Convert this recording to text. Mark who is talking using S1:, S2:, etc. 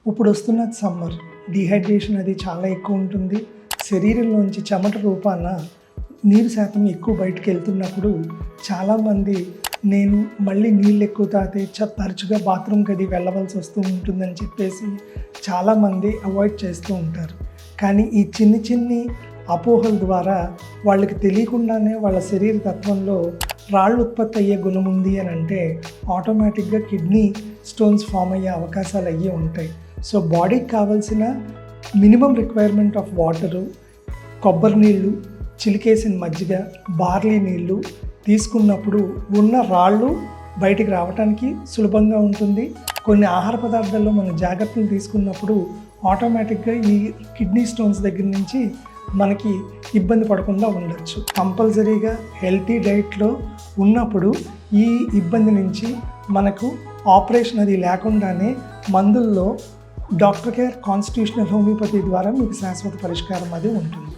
S1: ఇప్పుడు వస్తున్న summer dehydration అది చాలా ఎక్కువ ఉంటుంది. శరీరంలోంచి చెమట రూపాన నీరు శాతం ఎక్కువ బయటకు వెళ్తున్నప్పుడు చాలామంది నేను మళ్ళీ నీళ్ళు ఎక్కువ తాగితే తరచుగా బాత్రూమ్కి అది వెళ్ళవలసి వస్తూ ఉంటుందని చెప్పేసి చాలామంది అవాయిడ్ చేస్తూ ఉంటారు. కానీ ఈ చిన్ని అపోహల ద్వారా వాళ్ళకి తెలియకుండానే వాళ్ళ శరీర తత్వంలో రాళ్ళు ఉత్పత్తి అయ్యే గుణం ఉంది అని అంటే ఆటోమేటిక్గా కిడ్నీ స్టోన్స్ ఫామ్ అయ్యే అవకాశాలు అయ్యే ఉంటాయి. సో బాడీకి కావాల్సిన మినిమం రిక్వైర్మెంట్ ఆఫ్ వాటరు, కొబ్బరి నీళ్ళు, చిలికేసిన మజ్జిగ, బార్లీ నీళ్ళు తీసుకున్నప్పుడు ఉన్న రాళ్ళు బయటికి రావడానికి సులభంగా ఉంటుంది. కొన్ని ఆహార పదార్థాల్లో మనం జాగ్రత్తలు తీసుకున్నప్పుడు ఆటోమేటిక్గా ఈ కిడ్నీ స్టోన్స్ దగ్గర నుంచి మనకి ఇబ్బంది పడకుండా ఉండొచ్చు. కంపల్సరీగా హెల్తీ డైట్లో ఉన్నప్పుడు ఈ ఇబ్బంది నుంచి మనకు ఆపరేషన్ అది లేకుండానే మందుల్లో డాక్టర్ కేర్ కాన్స్టిట్యూషనల్ హోమియోపతి ద్వారా మీకు శాశ్వత పరిష్కారం అది ఉంటుంది.